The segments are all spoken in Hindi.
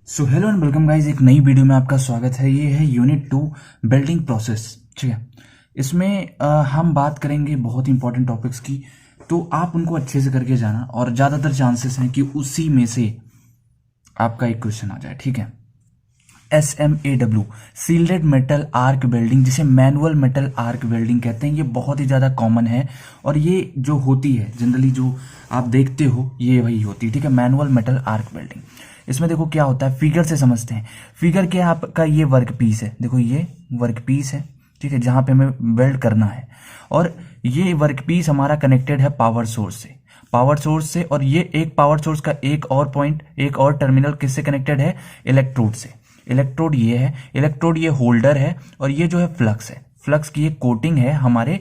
So hello and welcome guys, एक नई वीडियो में आपका स्वागत है। ये है यूनिट 2 बिल्डिंग प्रोसेस। ठीक है, इसमें हम बात करेंगे बहुत इंपॉर्टेंट टॉपिक्स की, तो आप उनको अच्छे से करके जाना और ज़्यादातर चांसेस हैं कि उसी में से आपका एक क्वेश्चन आ जाए। ठीक है, SMAW shielded metal arc welding, जिसे मैनुअल मेटल आर्क वेल्डिंग कहते हैं, ये बहुत ही ज़्यादा कॉमन है और ये जो होती है जनरली जो आप देखते हो ये वही होती है। ठीक है, मैनुअल मेटल आर्क वेल्डिंग। इसमें देखो क्या होता है, फिगर से समझते हैं। फिगर क्या आपका, ये वर्क पीस है, देखो ये वर्क पीस है। ठीक है, जहां पे हमें वेल्ड करना है और ये वर्क पीस हमारा कनेक्टेड है पावर सोर्स से। और ये एक पावर सोर्स का एक और पॉइंट, एक और टर्मिनल किससे कनेक्टेड है, इलेक्ट्रोड से। इलेक्ट्रोड ये है, इलेक्ट्रोड ये होल्डर है और ये जो है फ्लक्स है। फ्लक्स की एक कोटिंग है हमारे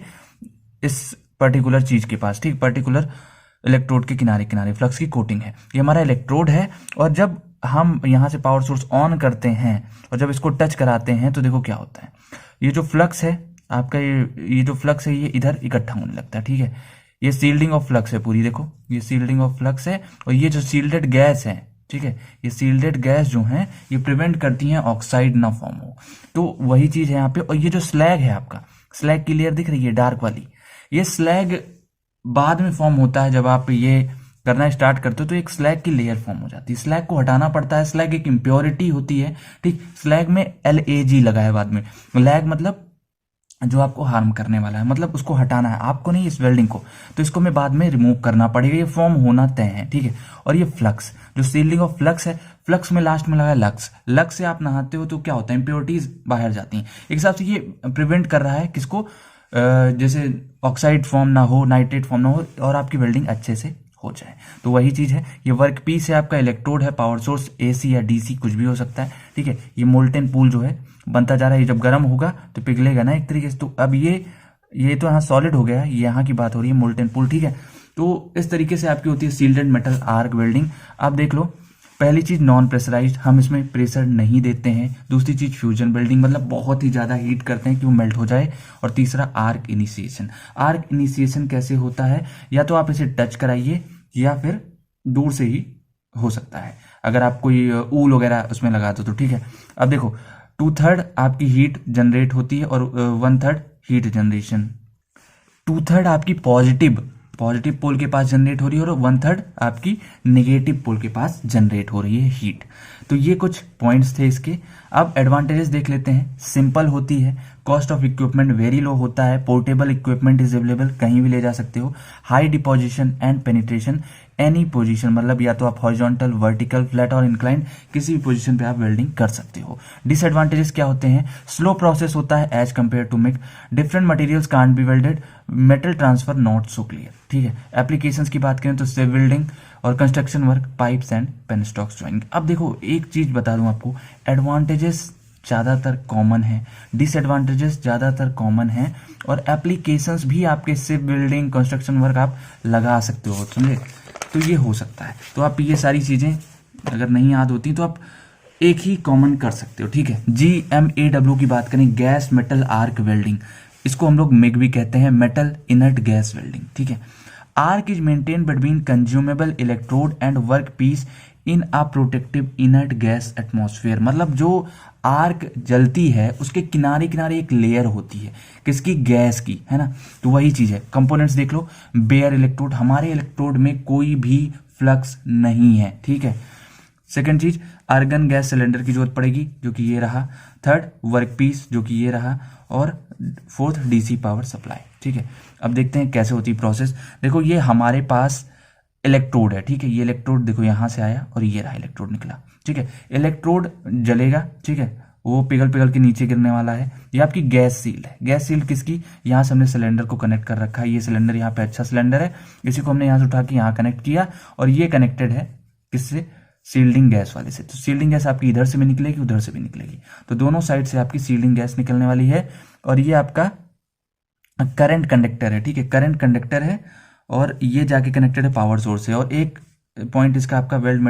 इस पर्टिकुलर चीज के पास। ठीक, पर्टिकुलर इलेक्ट्रोड के किनारे किनारे फ्लक्स की कोटिंग है। ये हमारा इलेक्ट्रोड है और जब हम यहां से पावर सोर्स ऑन करते हैं और जब इसको टच कराते हैं तो देखो क्या होता है, ये जो फ्लक्स है आपका, ये जो फ्लक्स है ये इधर इकट्ठा होने लगता है। ठीक है, ये सील्डिंग ऑफ फ्लक्स है पूरी, देखो ये सील्डिंग ऑफ फ्लक्स है। और ये जो सील्डेड गैस है, ठीक है, ये सील्डेड गैस जो है ये प्रिवेंट करती हैं ऑक्साइड ना फॉर्म हो। तो वही चीज है यहाँ पे। और ये जो स्लैग है आपका, स्लैग की लेयर दिख रही है डार्क वाली, ये स्लैग बाद में फॉर्म होता है। जब आप ये करना स्टार्ट करते हो तो एक स्लैग की लेयर फॉर्म हो जाती है, स्लैग को हटाना पड़ता है। स्लैग एक इम्प्योरिटी होती है। ठीक, स्लैग में LAG लगा है बाद में। लैग मतलब जो आपको हार्म करने वाला है, मतलब उसको हटाना है आपको, नहीं इस वेल्डिंग को, तो इसको मैं बाद में रिमूव करना पड़ेगा, ये फॉर्म होना तय है। ठीक है, और ये फ्लक्स, जो सीलिंग ऑफ फ्लक्स है, फ्लक्स में लास्ट में लगा है लक्स। लक्स से आप नहाते हो तो क्या होता है, इंप्योरिटीज बाहर जाती हैं। एक हिसाब से ये प्रिवेंट कर रहा है किसको, जैसे ऑक्साइड फॉर्म ना हो, नाइट्रेट फॉर्म ना हो और आपकी वेल्डिंग अच्छे से हो जाए। तो वही चीज है, ये वर्क पीस है आपका, इलेक्ट्रोड है, पावर सोर्स AC या DC कुछ भी हो सकता है। ठीक है, ये मोल्टेन पूल जो है बनता जा रहा है, ये जब गर्म होगा तो पिघलेगा ना एक तरीके से। तो अब ये तो यहाँ सॉलिड हो गया है, यहाँ की बात हो रही है मोल्टेन पूल। ठीक है, तो इस तरीके से आपकी होती है सील्डेड मेटल आर्क वेल्डिंग। आप देख लो, पहली चीज नॉन प्रेशराइज्ड, हम इसमें प्रेशर नहीं देते हैं। दूसरी चीज फ्यूजन वेल्डिंग, मतलब बहुत ही ज्यादा हीट करते हैं कि वो मेल्ट हो जाए। और तीसरा आर्क इनिशिएशन। आर्क इनिशिएशन कैसे होता है, या तो आप इसे टच कराइए या फिर दूर से ही हो सकता है, अगर आप कोई ऊल वगैरह उसमें लगा दो तो। ठीक है, अब देखो 2/3 आपकी हीट जनरेट होती है और 1/3 हीट जनरेशन। 2/3 आपकी पॉजिटिव पोल के पास जनरेट हो रही है और 1/3 आपकी नेगेटिव पोल के पास जनरेट हो रही है हीट। तो ये कुछ पॉइंट्स थे इसके। अब एडवांटेजेस देख लेते हैं। सिंपल होती है, cost of equipment very low होता है, पोर्टेबल इक्विपमेंट इज अवेलेबल, कहीं भी ले जा सकते हो। High deposition and penetration any position, मतलब या तो आप हॉरिजॉन्टल, वर्टिकल, फ्लैट और इंक्लाइन किसी भी पोजीशन पे आप वेल्डिंग कर सकते हो। डिसएडवांटेजेस क्या होते हैं, स्लो प्रोसेस होता है as compared to MIG, different materials can't be welded, metal transfer not so clear. ठीक है, एप्लीकेशंस की बात करें तो सिव वेल्डिंग और construction work, pipes and penstocks joining. अब देखो एक चीज बता दूं आपको, एडवांटेजेस ज्यादातर कॉमन है, डिसएडवांटेजेस ज्यादातर कॉमन है और एप्लीकेशंस भी आपके सिव वेल्डिंग, कंस्ट्रक्शन वर्क आप लगा सकते हो, समझे। तो ये हो सकता है, तो आप ये सारी चीजें अगर नहीं याद होती तो आप एक ही कॉमन कर सकते हो। ठीक है, GMAW की बात करें, गैस मेटल आर्क वेल्डिंग, इसको हम लोग मिग भी कहते हैं, मेटल इनर्ट गैस वेल्डिंग। ठीक है, arc is maintain between consumable electrode and work piece in a protective inert gas atmosphere, मतलब जो आर्क जलती है उसके किनारे किनारे एक लेयर होती है, किसकी, गैस की, है ना। तो वही चीज है। कंपोनेंट्स देख लो, बेयर इलेक्ट्रोड, हमारे इलेक्ट्रोड में कोई भी फ्लक्स नहीं है। ठीक है, सेकंड चीज, आर्गन गैस सिलेंडर की जरूरत पड़ेगी, जो कि ये रहा। थर्ड, वर्क पीस, जो कि ये रहा। और फोर्थ, DC पावर सप्लाई। ठीक है, अब देखते हैं कैसे होती है प्रोसेस। देखो ये हमारे पास इलेक्ट्रोड है, ठीक है, ये इलेक्ट्रोड देखो यहां से आया और ये रहा इलेक्ट्रोड निकला। ठीक है, इलेक्ट्रोड जलेगा, ठीक है, वो पिघल पिघल के नीचे गिरने वाला है। ये आपकी गैस सील है। गैस सील किसकी, यहां से हमने सिलेंडर को कनेक्ट कर रखा है। ये सिलेंडर यहाँ पे अच्छा सिलेंडर है, इसी को हमने यहां से उठा के यहाँ कनेक्ट किया और ये कनेक्टेड है किससे, सील्डिंग गैस वाले से। तो सील्डिंग गैस आपकी इधर से भी निकलेगी, उधर से भी निकलेगी, तो दोनों साइड से आपकी सील्डिंग गैस निकलने वाली है। और ये आपका करंट कंडक्टर है। ठीक है, करंट कंडक्टर है और ये जाके कनेक्टेड है पावर सोर्स से। और एक पॉइंट इसका आपका वेल्ड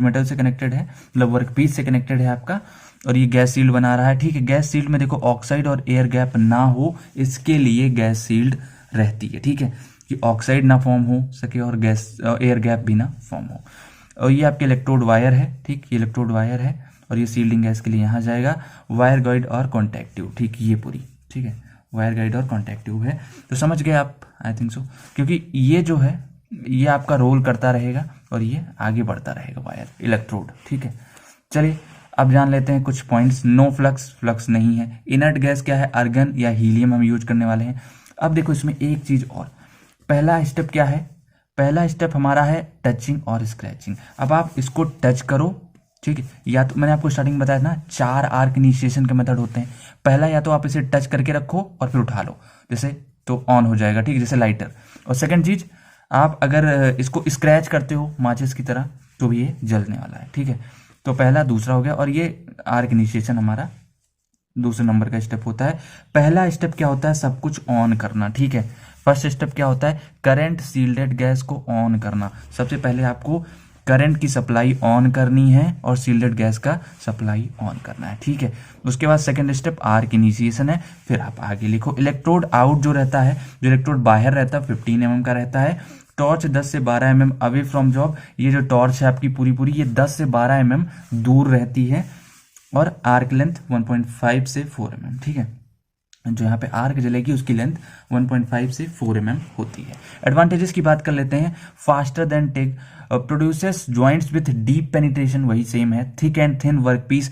मेटल से कनेक्टेड है, मतलब वर्क पीस से कनेक्टेड है आपका। और ये गैस सील्ड बना रहा है। ठीक है, गैस सील्ड में देखो ऑक्साइड और एयर गैप ना हो, इसके लिए गैस सील्ड रहती है। ठीक है, कि ऑक्साइड ना फॉर्म हो सके और गैस एयर गैप भी ना फॉर्म हो। और ये आपके इलेक्ट्रोड वायर है, ठीक, ये इलेक्ट्रोड वायर है और ये सील्डिंग गैस के लिए यहाँ जाएगा, वायर गाइड और कॉन्टैक्ट ट्यूब, ठीक, ये पूरी, ठीक है, वायर गाइड और कॉन्टैक्ट ट्यूब है। तो समझ गए आप, आई थिंक सो, क्योंकि ये जो है ये आपका रोल करता रहेगा और ये आगे बढ़ता रहेगा वायर इलेक्ट्रोड, ठीक है। चलिए अब जान लेते हैं कुछ पॉइंट्स। नो फ्लक्स, फ्लक्स नहीं है। इनर्ट गैस क्या है, आर्गन या हीलियम हम यूज करने वाले हैं। अब देखो इसमें एक चीज और, पहला स्टेप क्या है, पहला स्टेप हमारा है टचिंग और स्क्रैचिंग। अब आप इसको टच करो, ठीक है, या तो मैंने आपको स्टार्टिंग में बताया ना 4 आर्क इनिशिएशन के मेथड होते हैं। पहला या तो आप इसे टच करके रखो और फिर उठा लो जैसे, तो ऑन हो जाएगा, ठीक, जैसे लाइटर। और सेकंड चीज, आप अगर इसको स्क्रैच करते हो माचिस की तरह तो भी ये जलने वाला है, ठीक है। तो पहला दूसरा हो गया, और ये आर्क इनिशिएशन हमारा दूसरे नंबर का स्टेप होता है। पहला स्टेप क्या होता है, सब कुछ ऑन करना, ठीक है। फर्स्ट स्टेप क्या होता है, करंट सील्डेड गैस को ऑन करना। सबसे पहले आपको करंट की सप्लाई ऑन करनी है और सील्डेड गैस का सप्लाई ऑन करना है, ठीक है। उसके बाद सेकंड स्टेप आर्क इनिशिएशन है। फिर आप आगे लिखो, इलेक्ट्रोड आउट जो रहता है, जो इलेक्ट्रोड बाहर रहता है 15 mm का रहता है। टॉर्च 10 से 12 mm अवे फ्रॉम जॉब, ये जो टॉर्च है आपकी पूरी पूरी ये 10 से 12 mm दूर रहती है। और आर्क लेंथ 1.5 से 4 mm, ठीक है। जो यहाँ पे आर्क जलेगी उसकी लेंथ 1.5 से 4 mm होती है। एडवांटेजेस की बात कर लेते हैं। Faster than TIG, produces joints with deep penetration, वही सेम है। Thick and thin work piece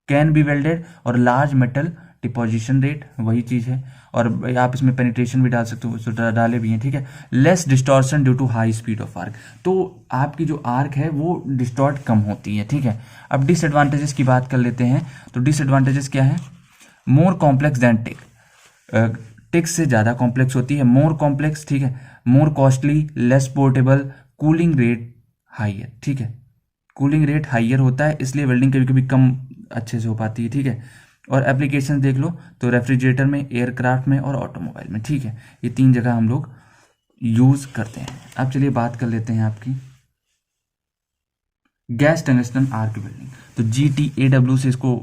can be welded, और लार्ज मेटल डिपोजिशन रेट, वही चीज है। और आप इसमें पेनिट्रेशन भी डाल सकते हो, तो डाले भी हैं, ठीक है। Less distortion due to high speed of arc, तो आपकी जो आर्क है वो डिस्टॉर्ट कम होती है, ठीक है। अब डिसएडवांटेजेस की बात कर लेते हैं। तो डिसएडवांटेजेस क्या है, मोर कॉम्प्लेक्स देन टिक, टिक से ज्यादा कॉम्प्लेक्स होती है, मोर कॉम्प्लेक्स, ठीक है। More costly, less portable, cooling rate higher, ठीक है। कूलिंग रेट हाइयर होता है, इसलिए वेल्डिंग कभी कभी कम अच्छे से हो पाती है, ठीक है। और एप्लीकेशन देख लो तो रेफ्रिजरेटर में, एयरक्राफ्ट में और ऑटोमोबाइल में, ठीक है। ये 3 जगह हम लोग यूज करते हैं। अब चलिए बात कर लेते हैं आपकी गैस टंगस्टन आर्क वेल्डिंग। तो GTAW से इसको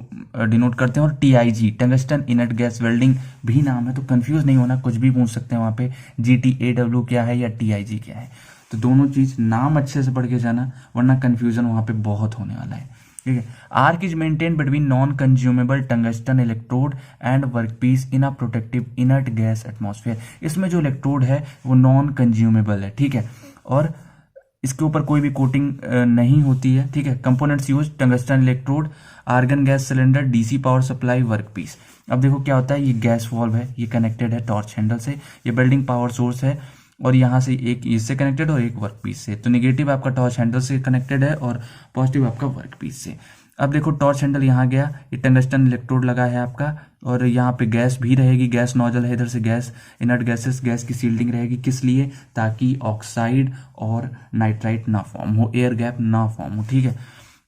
डिनोट करते हैं, और TIG tungsten inert gas welding भी नाम है, तो कंफ्यूज नहीं होना, कुछ भी पूछ सकते हैं वहां पे, GTAW क्या है या TIG क्या है। तो दोनों चीज नाम अच्छे से पढ़ के जाना, वरना कंफ्यूजन वहां पे बहुत होने वाला है, ठीक है। Arc is maintain between non consumable tungsten electrode and workpiece in a protective inert gas atmosphere. इसमें जो इलेक्ट्रोड है वो नॉन कंज्यूमेबल है, ठीक है, और इसके ऊपर कोई भी कोटिंग नहीं होती है, ठीक है। Components use tungsten electrode, argon gas cylinder, DC power supply, workpiece. अब देखो क्या होता है, ये गैस वॉल्व है, ये कनेक्टेड है टॉर्च हैंडल से, ये बिल्डिंग पावर सोर्स है, और यहाँ से एक इससे कनेक्टेड और एक वर्कपीस से। तो नेगेटिव आपका टॉर्च हैंडल से कनेक्टेड है और पॉजिटिव आपका वर्कपीस से। अब देखो टॉर्च हैंडल यहाँ गया, ये टंगस्टन इलेक्ट्रोड लगा है आपका, और यहाँ पे गैस भी रहेगी, गैस नोजल है, इधर से गैस, इनर्ट गैसेस, गैस की सील्डिंग रहेगी, किस लिए, ताकि ऑक्साइड और नाइट्राइट ना फॉर्म हो, एयर गैप ना फॉर्म हो, ठीक है।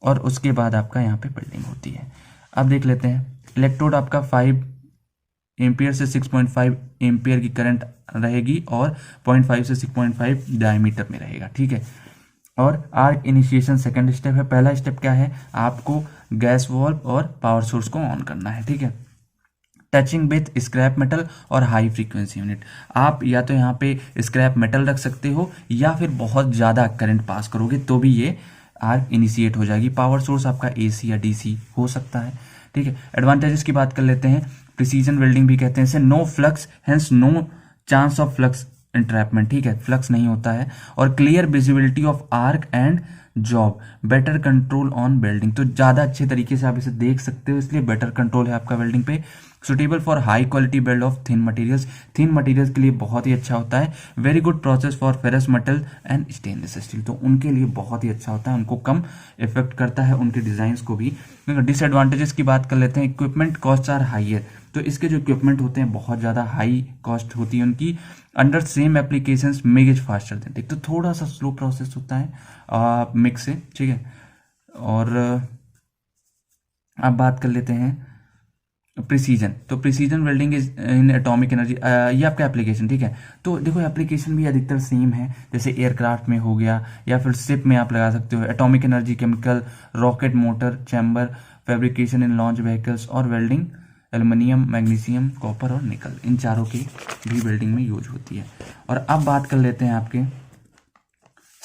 और उसके बाद आपका यहाँ पे बिल्डिंग होती है। अब देख लेते हैं, इलेक्ट्रोड आपका 5 एम्पियर से 6.5 एम्पियर की करंट रहेगी, और 0.5 से 6.5 डायमीटर में रहेगा, ठीक है। और आर्क इनिशिएशन सेकंड स्टेप है। पहला स्टेप क्या है, आपको गैस वॉल्व और पावर सोर्स को ऑन करना है, ठीक है। टचिंग विथ स्क्रैप मेटल और हाई फ्रीक्वेंसी यूनिट, आप या तो यहाँ पे स्क्रैप मेटल रख सकते हो या फिर बहुत ज्यादा करंट पास करोगे तो भी ये आर्क इनिशिएट हो जाएगी। पावर सोर्स आपका AC या DC हो सकता है, ठीक है। एडवांटेजेस की बात कर लेते हैं। प्रिसीजन वेल्डिंग भी कहते हैं इसे, no flux hence no chance of flux entrapment, ठीक है, फ्लक्स नहीं होता है। और clear visibility of arc and job, better control on welding, तो ज्यादा अच्छे तरीके से आप इसे देख सकते हो, इसलिए बेटर कंट्रोल है आपका वेल्डिंग पे। Suitable for high quality build of thin materials, thin materials के लिए बहुत ही अच्छा होता है। Very good process for ferrous metal and stainless steel, तो उनके लिए बहुत ही अच्छा होता है, उनको कम इफेक्ट करता है उनके डिजाइन को भी। डिसएडवांटेजेस की बात कर लेते हैं। इक्विपमेंट कॉस्ट आर हाइयर, तो इसके जो इक्विपमेंट होते हैं बहुत ज्यादा हाई कॉस्ट होती है उनकी। Under same applications make faster than TIG, तो थोड़ा सा स्लो प्रोसेस होता है मिक्स से, ठीक है। और अब बात कर लेते हैं प्रिसीजन, तो precision welding is in atomic energy, ये आपका एप्लीकेशन, ठीक है। तो देखो एप्लीकेशन भी अधिकतर सेम है, जैसे एयरक्राफ्ट में हो गया या फिर शिप में आप लगा सकते हो। Atomic energy, chemical, rocket motor, chamber, fabrication in launch vehicles, और वेल्डिंग एल्युमिनियम, मैग्नीशियम, कॉपर और निकल, इन चारों की भी वेल्डिंग में यूज होती है। और अब बात कर लेते हैं आपके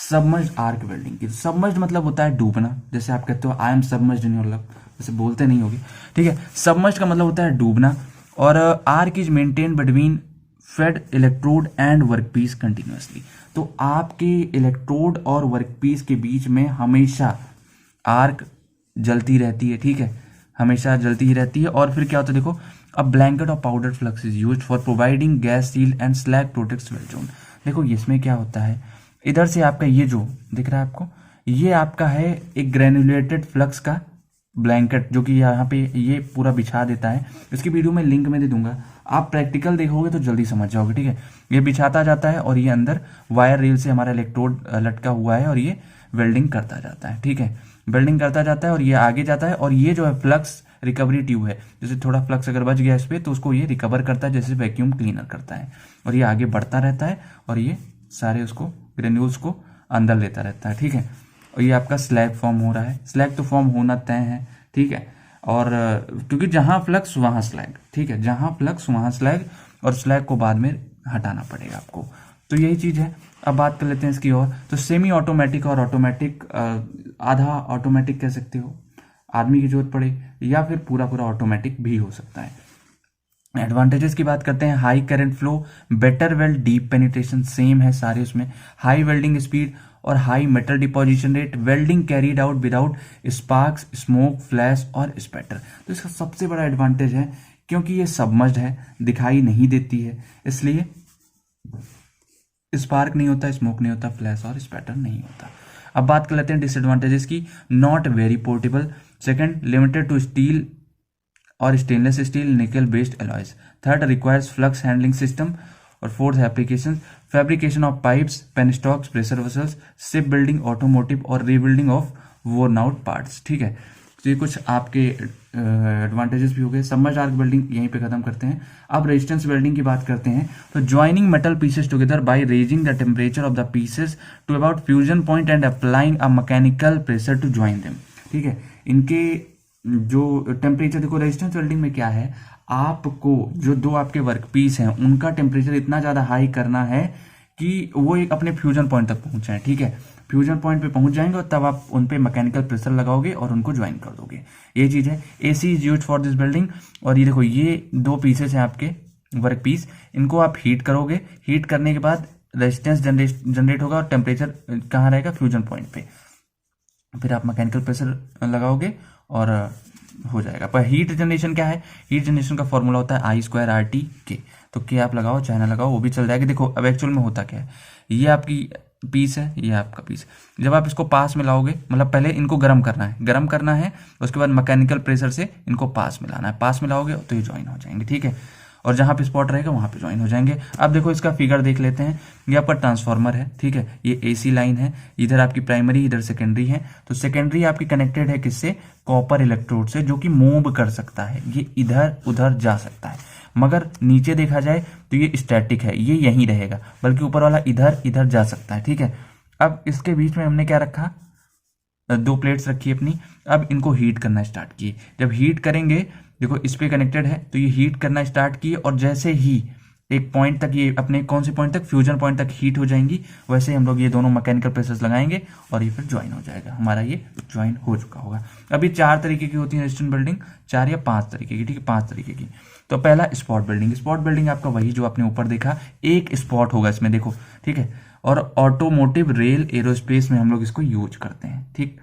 सबमर्ज्ड आर्क वेल्डिंग की। सबमर्ज्ड मतलब होता है डूबना, जैसे आप कहते हो I am submerged in your love, जैसे बोलते नहीं होगे, ठीक है। सबमर्ज्ड का मतलब होता है डूबना। और arc is maintain between fed electrode and workpiece continuously. तो आपके इलेक्ट्रोड और वर्कपीस के बीच में हमेशा आर्क जलती रहती है, ठीक है, हमेशा जलती ही रहती है। और फिर क्या होता है देखो, a blanket of powder flux is used for providing gas seal and slag protects weld zone. देखो इसमें क्या होता है, इधर से आपका ये जो दिख रहा है आपको, ये आपका है एक ग्रेनुलेटेड फ्लक्स का ब्लैंकेट, जो कि यहाँ पे ये पूरा बिछा देता है। इसकी वीडियो में लिंक में दे दूंगा, आप प्रैक्टिकल देखोगे तो जल्दी समझ जाओगे, ठीक है। ये बिछाता जाता है और ये अंदर वायर रेल से हमारा इलेक्ट्रोड लटका हुआ है और ये वेल्डिंग करता जाता है, ठीक है, वेल्डिंग करता जाता है और ये आगे जाता है। और ये जो है फ्लक्स रिकवरी ट्यूब है, जैसे थोड़ा फ्लक्स अगर बच गया इस पर तो उसको ये रिकवर करता है, जैसे वैक्यूम क्लीनर करता है। और ये आगे बढ़ता रहता है और ये सारे उसको ग्रेन्यूल्स को अंदर लेता रहता है, ठीक है। और ये आपका स्लैग फॉर्म हो रहा है, स्लैग तो फॉर्म होना तय है, ठीक है। और क्योंकि जहां फ्लक्स वहां स्लैग, ठीक है, जहां फ्लक्स वहां स्लैग, और स्लैग को बाद में हटाना पड़ेगा आपको। तो यही चीज है। अब बात कर लेते हैं इसकी और, तो सेमी ऑटोमेटिक और ऑटोमेटिक, आधा ऑटोमेटिक कह सकते हो, आदमी की जरूरत पड़े, या फिर पूरा पूरा ऑटोमेटिक भी हो सकता है। एडवांटेजेस की बात करते हैं, high current flow, better weld deep penetration, same है सारे उसमें, हाई वेल्डिंग स्पीड और high metal deposition rate, welding carried out without sparks, smoke, flash और स्पैटर। तो इसका सबसे बड़ा एडवांटेज है क्योंकि ये सबमर्ज्ड है, दिखाई नहीं देती है, इसलिए स्पार्क नहीं होता, स्मोक नहीं होता, फ्लैश और स्पैटर नहीं होता। अब बात कर लेते हैं डिसएडवांटेजेस की, not very portable, second limited to steel और stainless steel nickel based alloys, third requires flux handling system, और fourth application fabrication of pipes, penstocks, pressure vessels, ship building, automotive और rebuilding of worn out parts, ठीक है। तो ये कुछ आपके एडवांटेजेस भी हो गए। सबमर्ज्ड आर्क वेल्डिंग यहीं पे खत्म करते हैं। अब रेजिस्टेंस वेल्डिंग की बात करते हैं, तो joining metal pieces together by raising the temperature of the pieces to about fusion point and applying a mechanical pressure to join them, ठीक है। इनके जो टेम्परेचर देखो, रेजिस्टेंस वेल्डिंग में क्या है, आपको जो दो आपके वर्क पीस हैं उनका टेम्परेचर इतना ज्यादा हाई करना है कि वो एक अपने फ्यूजन पॉइंट तक पहुंच जाए, ठीक है। फ्यूजन पॉइंट पे पहुंच जाएंगे और तब आप उन पे मैकेनिकल प्रेशर लगाओगे और उनको ज्वाइन कर दोगे, ये चीज है। AC is used for this building. और ये देखो, ये दो पीसेस हैं आपके वर्क पीस, इनको आप हीट करोगे, हीट करने के बाद रेजिस्टेंस जनरेट होगा और टेम्परेचर कहाँ रहेगा, फ्यूजन पॉइंट पे, फिर आप मैकेनिकल प्रेशर लगाओगे और हो जाएगा। पर हीट जनरेशन क्या है, हीट जनरेशन का फॉर्मूला होता है I2RT के, तो के आप लगाओ चाहे ना लगाओ वो भी चल जाएगा। देखो अब एक्चुअल में होता क्या है, ये आपकी पीस है, ये आपका पीस, जब आप इसको पास में लाओगे, मतलब पहले इनको गर्म करना है, उसके बाद मैकेनिकल प्रेशर से इनको पास में लाना है, पास में लाओगे तो ये ज्वाइन हो जाएंगे, ठीक है। और जहां पे स्पॉट रहेगा वहां पे ज्वाइन हो जाएंगे। अब देखो इसका फिगर देख लेते हैं, ये आपका ट्रांसफार्मर है, ठीक है, ये एसी लाइन है, इधर आपकी प्राइमरी, इधर सेकेंडरी है। तो सेकेंडरी आपकी कनेक्टेड है किससे, कॉपर इलेक्ट्रोड से, जो कि मूव कर सकता है, ये इधर उधर जा सकता है। मगर नीचे देखा जाए तो ये स्टैटिक है, ये यहीं रहेगा, बल्कि ऊपर वाला इधर इधर जा सकता है, ठीक है। अब इसके बीच में हमने क्या रखा, दो प्लेट्स रखी अपनी। अब इनको हीट करना स्टार्ट किए, जब हीट करेंगे, देखो इस पे कनेक्टेड है तो ये हीट करना स्टार्ट किए, और जैसे ही एक पॉइंट तक, ये अपने कौन से पॉइंट तक, फ्यूजन पॉइंट तक हीट हो जाएंगी, वैसे ही हम लोग ये दोनों मैकेनिकल प्रेशर्स लगाएंगे और ये फिर ज्वाइन हो जाएगा, हमारा ये ज्वाइन हो चुका होगा। अभी 4 तरीके की होती है रेजिस्टेंस बिल्डिंग, 4 या 5 तरीके की, ठीक है, 5 तरीके की। तो पहला स्पॉट बिल्डिंग, स्पॉट बिल्डिंग आपका वही जो आपने ऊपर देखा, एक स्पॉट होगा इसमें, देखो, ठीक है। और ऑटोमोटिव, रेल, एरोस्पेस में हम लोग इसको यूज करते हैं, ठीक।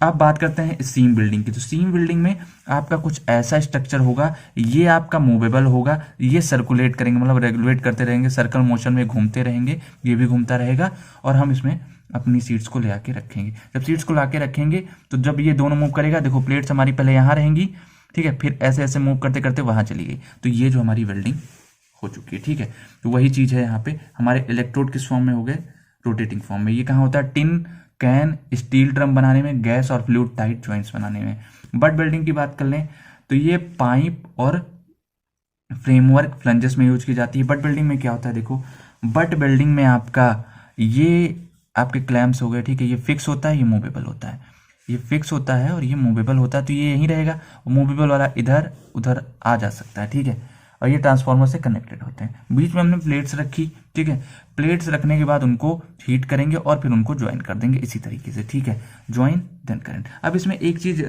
अब बात करते हैं सीम बिल्डिंग की। तो सीम बिल्डिंग में आपका कुछ ऐसा स्ट्रक्चर होगा, ये आपका मूवेबल होगा, ये सर्कुलेट करेंगे, मतलब रेगुलेट करते रहेंगे, सर्कल मोशन में घूमते रहेंगे, ये भी घूमता रहेगा, और हम इसमें अपनी सीट्स को ले आके रखेंगे। जब सीट्स को लाके रखेंगे तो जब ये दोनों मूव करेगा, देखो प्लेट्स हमारी पहले यहाँ रहेंगी, ठीक है, फिर ऐसे ऐसे मूव करते करते वहां चली गई, तो ये जो हमारी वेल्डिंग हो चुकी है, ठीक है। तो वही चीज है यहाँ पे, हमारे इलेक्ट्रोड किस फॉर्म में हो गए, रोटेटिंग फॉर्म में। ये कहाँ होता है, टिन कैन, स्टील ड्रम बनाने में, गैस और फ्लूइड टाइट ज्वाइंट्स बनाने में। बट बिल्डिंग की बात कर लें तो ये पाइप और फ्रेमवर्क फ्लंजेस में यूज की जाती है। बट बिल्डिंग में क्या होता है, देखो बट बिल्डिंग में आपका ये आपके क्लैम्प्स हो गए, ठीक है, ये फिक्स होता है, ये मूवेबल होता है, ये फिक्स होता है और ये मूवेबल होता है, तो ये यहीं रहेगा, मूवेबल वाला इधर उधर आ जा सकता है, ठीक है। और ये ट्रांसफार्मर से कनेक्टेड होते हैं। बीच में हमने प्लेट्स रखी, ठीक है। प्लेट्स रखने के बाद उनको हीट करेंगे और फिर उनको ज्वाइन कर देंगे इसी तरीके से, ठीक है। Join then current. अब इसमें एक चीज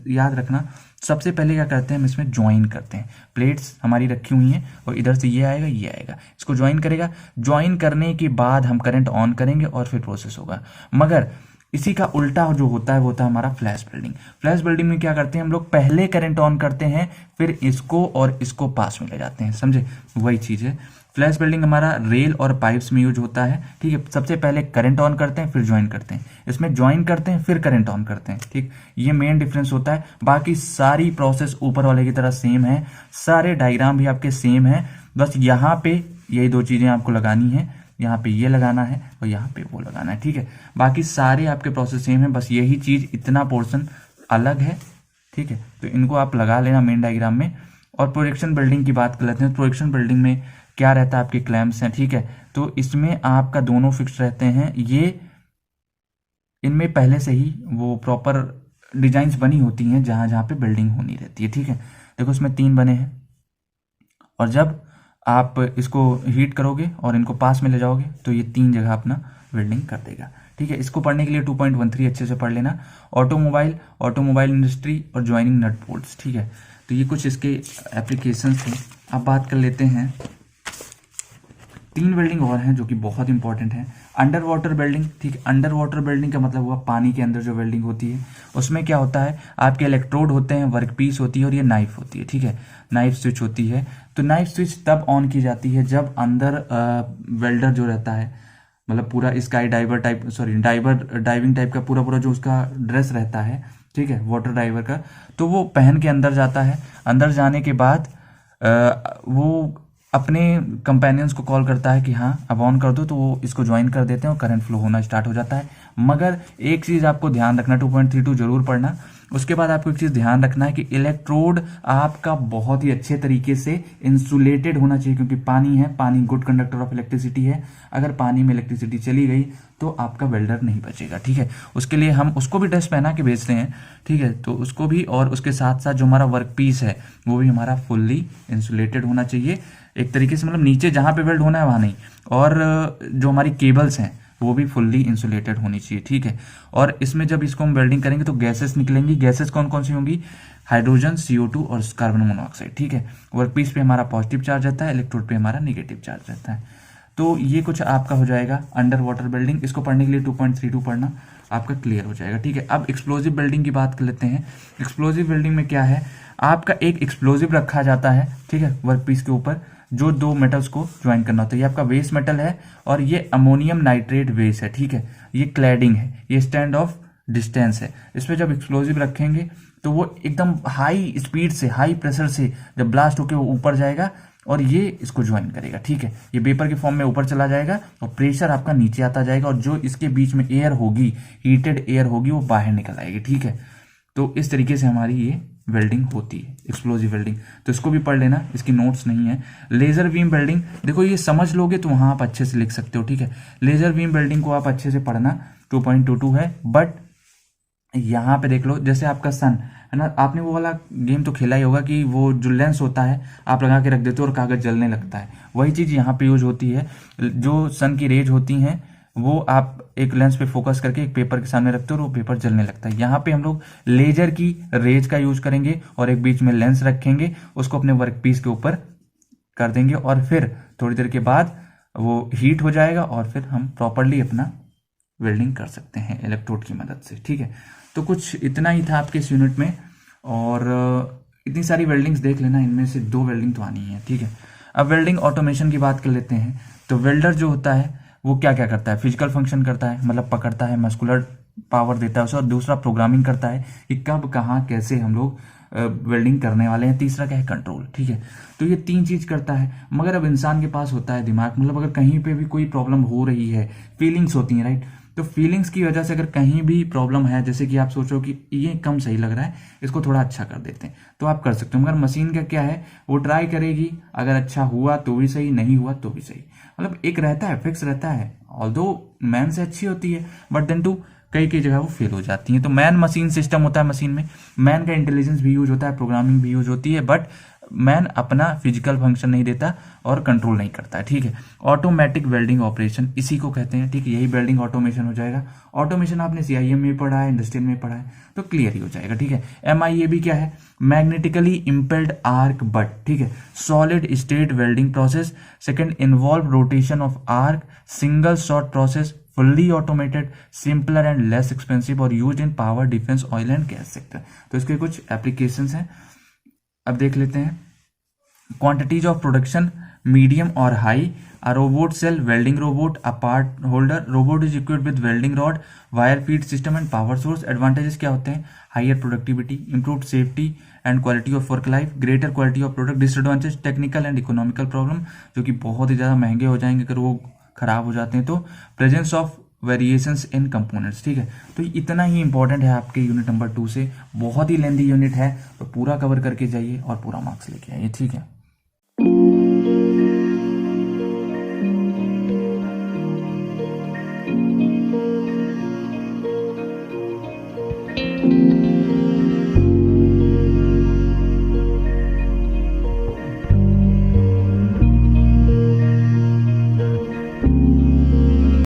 याद रखना, सबसे पहले क्या करते हैं हम इसमें ज्वाइन करते हैं। प्लेट्स हमारी रखी हुई हैं और इधर से ये आएगा, ये आएगा, इसको ज्वाइन करेगा। ज्वाइन करने के बाद हम करंट ऑन करेंगे और फिर प्रोसेस होगा। मगर इसी का उल्टा जो होता है वो होता है हमारा फ्लैश बिल्डिंग। फ्लैश बिल्डिंग में क्या करते हैं हम लोग, पहले करंट ऑन करते हैं फिर इसको और इसको पास में ले जाते हैं, समझे, वही चीज है। फ्लैश बिल्डिंग हमारा रेल और पाइप्स में यूज होता है, ठीक है। सबसे पहले करंट ऑन करते हैं फिर ज्वाइन करते हैं, इसमें ज्वाइन करते हैं फिर करंट ऑन करते हैं, ठीक। ये मेन डिफरेंस होता है। बाकी सारी प्रोसेस ऊपर वाले की तरह सेम है, सारे डायग्राम भी आपके सेम है। बस यहाँ पे यही दो चीजें आपको लगानी है, यहाँ पे ये लगाना है और यहाँ पे वो लगाना है, ठीक है। बाकी सारे आपके प्रोसेस सेम है, बस यही चीज इतना पोर्शन अलग है, ठीक है। तो इनको आप लगा लेना मेन डायग्राम में। और प्रोजेक्शन बिल्डिंग की बात कर लेते हैं। प्रोजेक्शन बिल्डिंग में क्या रहता है, आपके क्लैंप्स हैं, ठीक है। तो इसमें आपका दोनों फिक्स रहते हैं। ये इनमें पहले से ही वो प्रॉपर डिजाइन्स बनी होती हैं जहां जहां पे बिल्डिंग होनी रहती है, ठीक है। देखो इसमें 3 बने हैं और जब आप इसको हीट करोगे और इनको पास में ले जाओगे तो ये 3 जगह अपना वेल्डिंग कर देगा, ठीक है। इसको पढ़ने के लिए 2.13 अच्छे से पढ़ लेना। ऑटोमोबाइल, ऑटोमोबाइल इंडस्ट्री और ज्वाइनिंग नट बोल्ट्स, ठीक है। तो ये कुछ इसके एप्लीकेशंस हैं। अब बात कर लेते हैं 3 वेल्डिंग और हैं जो कि बहुत इंपॉर्टेंट है। अंडर वाटर वेल्डिंग, ठीक है। अंडर वाटर वेल्डिंग का मतलब हुआ पानी के अंदर जो वेल्डिंग होती है। उसमें क्या होता है, आपके इलेक्ट्रोड होते हैं, वर्कपीस होती है और ये नाइफ होती है, ठीक है। नाइफ स्विच होती है। तो नाइफ स्विच तब ऑन की जाती है जब अंदर वेल्डर जो रहता है, मतलब पूरा sky diver type, sorry diving type का पूरा पूरा जो उसका ड्रेस रहता है, ठीक है, वाटर डाइवर का, तो वो पहन के अंदर जाता है। अंदर जाने के बाद वो अपने कंपेनियंस को कॉल करता है कि हाँ अब ऑन कर दो, तो वो इसको ज्वाइन कर देते हैं और करंट फ्लो होना स्टार्ट हो जाता है। मगर एक चीज आपको ध्यान रखना, 2.32 जरूर पढ़ना। उसके बाद आपको एक चीज ध्यान रखना है कि इलेक्ट्रोड आपका बहुत ही अच्छे तरीके से इंसुलेटेड होना चाहिए, क्योंकि पानी है, पानी गुड कंडक्टर ऑफ इलेक्ट्रिसिटी है। अगर पानी में इलेक्ट्रिसिटी चली गई तो आपका वेल्डर नहीं बचेगा, ठीक है। उसके लिए हम उसको भी ड्रेस पहना के भेजते हैं, ठीक है। तो उसको भी, और उसके साथ साथ जो हमारा वर्क पीस है वो भी हमारा फुल्ली इंसुलेटेड होना चाहिए एक तरीके से, मतलब नीचे जहां पे वेल्ड होना है वहां नहीं। और जो हमारी केबल्स हैं वो भी फुल्ली इंसुलेटेड होनी चाहिए, ठीक है। और इसमें जब इसको हम वेल्डिंग करेंगे तो गैसेस निकलेंगी। गैसेस कौन कौन सी होंगी, हाइड्रोजन, CO2 और कार्बन मोनोऑक्साइड, ठीक है। वर्कपीस पे हमारा पॉजिटिव चार्ज रहता है, इलेक्ट्रोड पे हमारा नेगेटिव चार्ज रहता है। तो ये कुछ आपका हो जाएगा अंडर वाटर बिल्डिंग। इसको पढ़ने के लिए 2.32 पढ़ना आपका क्लियर हो जाएगा, ठीक है। अब एक्सप्लोजिव बिल्डिंग की बात कर लेते हैं। एक्सप्लोजिव बिल्डिंग में क्या है, आपका एक एक्सप्लोजिव रखा जाता है, ठीक है, वर्कपीस के ऊपर, जो 2 मेटल्स को ज्वाइन करना होता है। ये आपका बेस मेटल है और ये अमोनियम नाइट्रेट बेस है, ठीक है। ये क्लैडिंग है, ये स्टैंड ऑफ डिस्टेंस है। इसमें जब एक्सप्लोजिव रखेंगे तो वो एकदम हाई स्पीड से, हाई प्रेशर से जब ब्लास्ट होकर वो ऊपर जाएगा और ये इसको ज्वाइन करेगा, ठीक है। ये वेपर के फॉर्म में ऊपर चला जाएगा और प्रेशर आपका नीचे आता जाएगा और जो इसके बीच में एयर होगी, हीटेड एयर होगी, वो बाहर निकल आएगी, ठीक है। तो इस तरीके से हमारी ये वेल्डिंग होती है, एक्सप्लोजिव वेल्डिंग। तो इसको भी पढ़ लेना, इसकी नोट्स नहीं है। लेजर बीम वेल्डिंग, देखो ये समझ लोगे तो वहां आप अच्छे से लिख सकते हो, ठीक है। लेजर बीम वेल्डिंग को आप अच्छे से पढ़ना, 2.22 है। बट यहाँ पे देख लो, जैसे आपका सन है ना, आपने वो वाला गेम तो खेला ही होगा कि वो जो लेंस होता है आप लगा के रख देते हो और कागज जलने लगता है। वही चीज यहाँ पे यूज होती है। जो सन की रेज होती हैं वो आप एक लेंस पे फोकस करके एक पेपर के सामने रखते हो और वो पेपर जलने लगता है। यहाँ पे हम लोग लेजर की रेज का यूज करेंगे और एक बीच में लेंस रखेंगे, उसको अपने वर्क पीस के ऊपर कर देंगे और फिर थोड़ी देर के बाद वो हीट हो जाएगा और फिर हम प्रॉपरली अपना वेल्डिंग कर सकते हैं इलेक्ट्रोड की मदद से, ठीक है। तो कुछ इतना ही था आपके इस यूनिट में, और इतनी सारी वेल्डिंग्स देख लेना, इनमें से 2 वेल्डिंग तो आनी है, ठीक है। अब वेल्डिंग ऑटोमेशन की बात कर लेते हैं। तो वेल्डर जो होता है वो क्या क्या करता है, फिजिकल फंक्शन करता है, मतलब पकड़ता है, मस्कुलर पावर देता है उसे, और दूसरा प्रोग्रामिंग करता है कि कब कहाँ कैसे हम लोग वेल्डिंग करने वाले हैं। तीसरा क्या है, कंट्रोल, ठीक है। तो ये 3 चीज करता है। मगर अब इंसान के पास होता है दिमाग, मतलब अगर कहीं पे भी कोई प्रॉब्लम हो रही है, फीलिंग्स होती हैं, राइट। तो फीलिंग्स की वजह से अगर कहीं भी प्रॉब्लम है, जैसे कि आप सोचो कि ये कम सही लग रहा है, इसको थोड़ा अच्छा कर देते हैं, तो आप कर सकते हो। मगर मशीन का क्या है, वो ट्राई करेगी, अगर अच्छा हुआ तो भी सही, नहीं हुआ तो भी सही, मतलब एक रहता है, फिक्स रहता है। ऑल्दो मैन से अच्छी होती है बट देन टू कई कई जगह वो फेल हो जाती है। तो मैन मशीन सिस्टम होता है, मशीन में मैन का इंटेलिजेंस भी यूज होता है, प्रोग्रामिंग भी यूज होती है, बट मैन अपना फिजिकल फंक्शन नहीं देता और कंट्रोल नहीं करता है, ठीक है। ऑटोमेटिक वेल्डिंग ऑपरेशन इसी को कहते हैं, ठीक है। यही वेल्डिंग ऑटोमेशन हो जाएगा। ऑटोमेशन आपने सीआईएम में पढ़ा है, इंडस्ट्रियल में पढ़ा है, तो क्लियर ही हो जाएगा, ठीक है। एमआईए क्या है? मैग्नेटिकली इम्पेल्ड आर्क बट, ठीक है, solid state welding process. Second, involve rotation of arc, single shot process, fully automated, simpler and less expensive और use in power, defence, oil and gas sector. तो इसके कुछ एप्लीकेशंस हैं, अब देख लेते हैं। क्वांटिटीज ऑफ प्रोडक्शन मीडियम और high, a robot cell, welding robot, a part holder, robot is equipped with welding rod, wire feed system and power source. Advantages क्या होते हैं? Higher productivity, improved safety and quality of work life, greater quality of product. Disadvantage, technical and economical problem, जो कि बहुत ही ज़्यादा महंगे हो जाएंगे अगर वो खराब हो जाते हैं। तो presence of variations in components, ठीक है। तो इतना ही इंपॉर्टेंट है आपके यूनिट नंबर 2 से, बहुत ही लेंदी यूनिट है, तो पूरा कवर करके जाइए और पूरा मार्क्स लेके आइए, ठीक है।